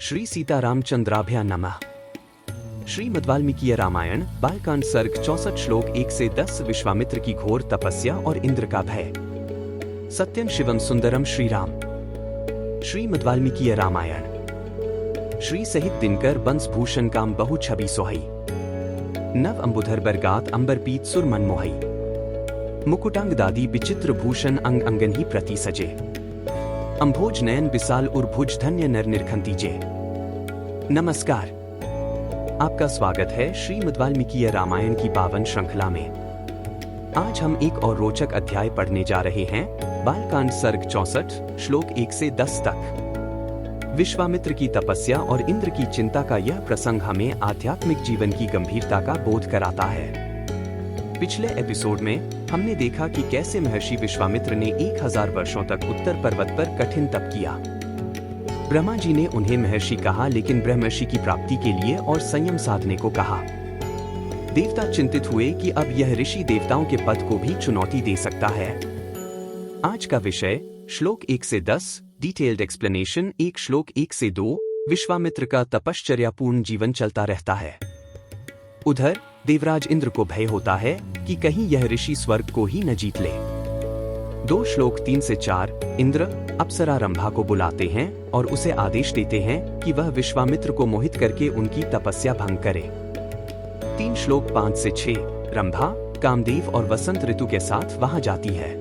श्री सीतारामचंद्राभ्या नमः। श्रीमद् वाल्मीकि रामायण बालकांड सर्ग 64 श्लोक 1 से 10। विश्वामित्र की घोर तपस्या और इंद्र का भय। सत्यम शिवम सुंदरम श्री राम। श्रीमद् वाल्मीकि रामायण। श्री सहित दिनकर बंस भूषण काम बहु छवि सोहई। नव अंबुधर बरगात अंबर पीत सुर मन मोहई। मुकुटांग दादी विचित्र भूषण अंग अंगन ही प्रति सजे। अंभोज नयन विशाल उर्भुज धन्य नर निरखंतीजे। नमस्कार, आपका स्वागत है श्रीमद् वाल्मीकि रामायण की पावन श्रृंखला में। आज हम एक और रोचक अध्याय पढ़ने जा रहे हैं। बालकांड सर्ग 64 श्लोक 1 से 10 तक। विश्वामित्र की तपस्या और इंद्र की चिंता का यह प्रसंग हमें आध्यात्मिक जीवन की गंभीरता का बोध कराता है। पिछले एपिसोड में हमने देखा कि कैसे महर्षि विश्वामित्र ने 1000 वर्षों तक उत्तर पर्वत पर कठिन तप किया। ब्रह्मा जी ने उन्हें महर्षि कहा, लेकिन ब्रह्मर्षि की प्राप्ति के लिए और संयम साधने को कहा। देवता चिंतित हुए कि अब यह ऋषि देवताओं के पद को भी चुनौती दे सकता है। आज का विषय श्लोक 1 से 10 डिटेल्ड एक्सप्लेनेशन। 1 श्लोक 1 से 2 विश्वामित्र का तपश्चर्यापूर्ण जीवन चलता रहता है। उधर देवराज इंद्र को भय होता है कि कहीं यह ऋषि स्वर्ग को ही न जीत ले। 2 श्लोक 3 से 4 इंद्र अप्सरा रंभा को बुलाते हैं और उसे आदेश देते हैं कि वह विश्वामित्र को मोहित करके उनकी तपस्या भंग करे। 3 श्लोक 5 से 6 रंभा कामदेव और वसंत ऋतु के साथ वहां जाती है।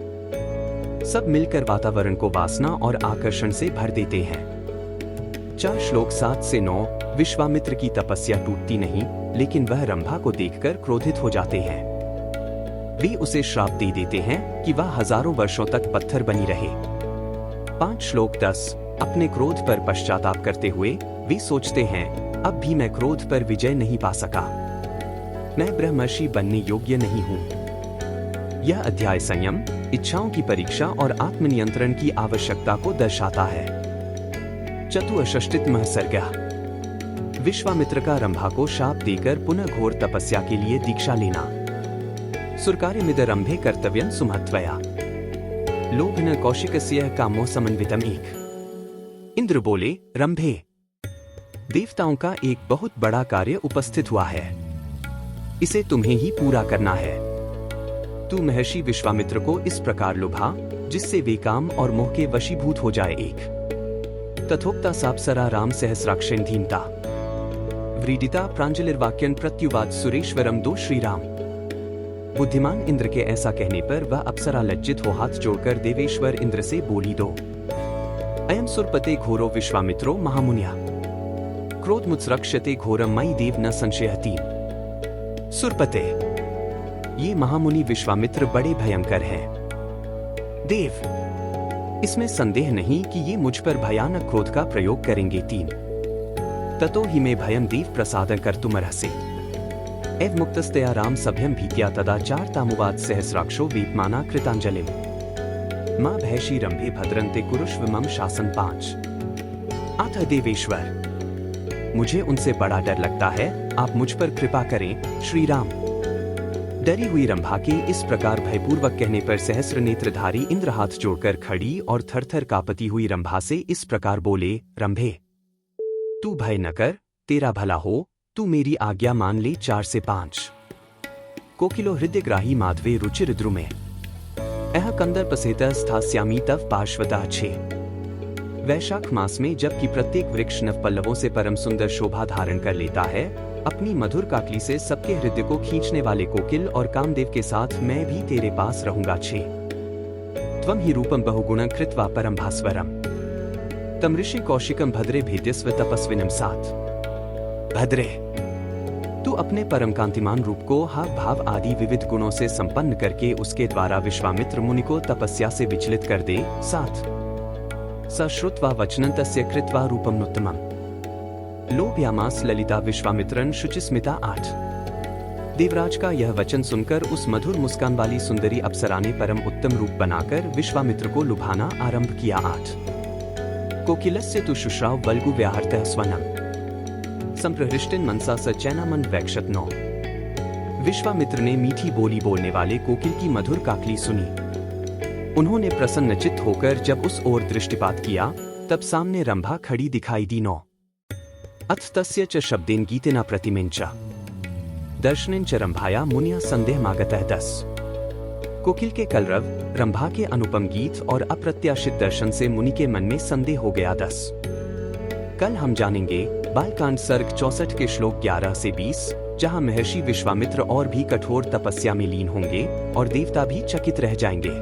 सब मिलकर वातावरण को वासना और आकर्षण से भर देते हैं। 4 श्लोक 7 से 9 विश्वामित्र की तपस्या टूटती नहीं, लेकिन वह रंभा को देखकर क्रोधित हो जाते हैं। वे उसे श्राप दे देते हैं कि वह हजारों वर्षों तक पत्थर बनी रहे। 5 श्लोक 10 अपने क्रोध पर पश्चाताप करते हुए वे सोचते हैं, अब भी मैं क्रोध पर विजय नहीं पा सका। मैं ब्रह्मर्षि बनने योग्य नहीं हूँ। यह अध्याय संयम, इच्छाओं की परीक्षा और आत्मनियंत्रण की आवश्यकता को दर्शाता है। चतुष्षष्टितमः सर्गः। विश्वामित्र का रंभा को शाप देकर पुनः घोर तपस्या के लिए दीक्षा लेना। सुरकार्यमिद रंभे कर्तव्यं सुमहत्वया। लोभन कौशिकस्य कामो समन्वितम एक। इंद्र बोले, रंभे, देवताओं का एक बहुत बड़ा कार्य उपस्थित हुआ है। इसे तुम्हें ही पूरा करना है। तू महर्षि विश्वामित्र को इस प्रकार लुभा जिससे वे काम और मोह के वशीभूत हो जाए। एक तथोक्ता साप्सरा राम सहस्राक्षेण धीमता। व्रीडिता प्रांजलिर्वाक्यन प्रत्युवाद सुरेश्वरम 2 श्रीराम। बुद्धिमान इंद्र के ऐसा कहने पर वह अप्सरा लज्जित हो हाथ जोड़कर देवेश्वर इंद्र से बोली, दो अयम सुरपते घोरो विश्वामित्रो महामुनिया। क्रोध मुत्सरक्ष्यते घोरम मयि देव न संशयति। सुरपते, ये महामुनि विश्वामित्र बड़े भयंकर हैं। देव, इसमें संदेह नहीं कि ये मुझ पर भयानक क्रोध का प्रयोग करेंगे। 3 ततो हि मे भयम देव प्रसाद कर्तुमर्हसि। एव मुक्तस्तया राम सभ्यम भीत्या तदा 4 तामुवाद सहस्राक्षो वीपमाना कृतांजलिम। मां भैषी रंभे भद्रन्ते कुरुष्व मम शासन 5। अथ देवेश्वर, मुझे उनसे बड़ा डर लगता है, आप मुझ पर कृपा करें श्री राम। डरी हुई रंभा के इस प्रकार भयपूर्वक कहने पर सहस्र नेत्रधारी इंद्र हाथ जोड़कर खड़ी और थरथर कांपती हुई रंभा से इस प्रकार बोले, रंभे, तू भय न कर, तेरा भला हो, तू मेरी आज्ञा मान ले। 4 से 5 कोकिलो हृदयग्राही माधवे रुचिर द्रुमे। अह कंदर पसेत स्थास्यामि तव पार्श्वतः 6 वैशाख मास में जबकि प्रत्येक वृक्ष नव पल्लवों से परम सुंदर शोभा धारण कर लेता है, अपनी मधुर काकली से सबके हृदय को खींचने वाले कोकिल और कामदेव के साथ मैं भी तेरे पास रहूंगा। 6 त्वं ही रूपम बहुगुणं कृत्वा परम भास्वरम। तम ऋषि कौशिकम भद्रे भेद्यस्व तपस्विनम 7 भद्रे, तू अपने परम कांतिमान रूप को हाव भाव आदि विविध गुणों से संपन्न करके उसके द्वारा विश्वामित्र मुनि को तपस्या से विचलित कर दे। 7 स श्रुत्वा वचनं तस्य कृत्वा रूपम नुत्तमम्। लोभयामास ललिता विश्वामित्रं शुचिस्मिता 8 देवराज का यह वचन सुनकर उस मधुर मुस्कान वाली सुंदरी अप्सरा ने परम उत्तम रूप बनाकर विश्वामित्र को लुभाना आरंभ किया। 8 कोकिलस्य तु शुश्राव बल्गु व्याहर्तः स्वनम। संप्रहृष्टिन मनसा स चैनामन वैक्षत 9 विश्वामित्र ने मीठी बोली बोलने वाले कोकिल की मधुर काकली सुनी। उन्होंने प्रसन्नचित्त होकर जब उस ओर दृष्टिपात किया, तब सामने रंभा खड़ी दिखाई दी। 9 अथ तस्य च शब्देन गीतेना प्रतिमेन च दर्शनेन च रंभाया मुनिया संदेहमागतः 10। कोकिल के कलरव, रंभा के अनुपम गीत और अप्रत्याशित दर्शन से मुनि के मन में संदेह हो गया 10। कल हम जानेंगे बालकांड सर्ग 64 के श्लोक 11 से 20, जहां महर्षि विश्वामित्र और भी कठोर तपस्या में लीन होंगे और देवता भी चकित रह जाएंगे।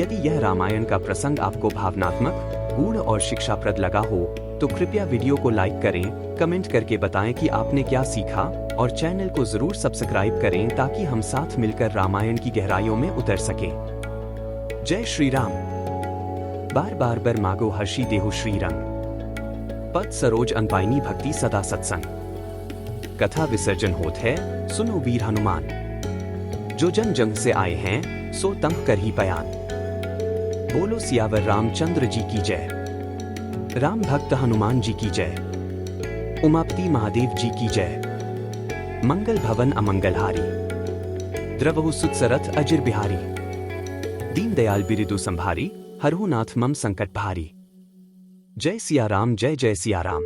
यदि यह रामायण का प्रसंग आपको भावनात्मक, गूढ़ और शिक्षाप्रद लगा हो तो कृपया वीडियो को लाइक करें, कमेंट करके बताएं कि आपने क्या सीखा और चैनल को जरूर सब्सक्राइब करें ताकि हम साथ मिलकर रामायण की गहराइयों में उतर सकें। जय श्री राम। बार बार बर मागो हर्षि देहु श्री रंग, पद सरोज अनपाइनी भक्ति सदा सत्संग। कथा विसर्जन होत है, सुनो वीर हनुमान, जो जन जंग से आए हैं सो तंग कर ही बयान। बोलो सियावर रामचंद्र जी की जय, राम भक्त हनुमान जी की जय, उमापति महादेव जी की जय। मंगल भवन अमंगलहारी, द्रवहु सुतसरथ अजिर बिहारी। दीन दयाल बिरिदु संभारी, हरहु नाथ मम संकट भारी। जय सिया राम, जय जय सिया राम।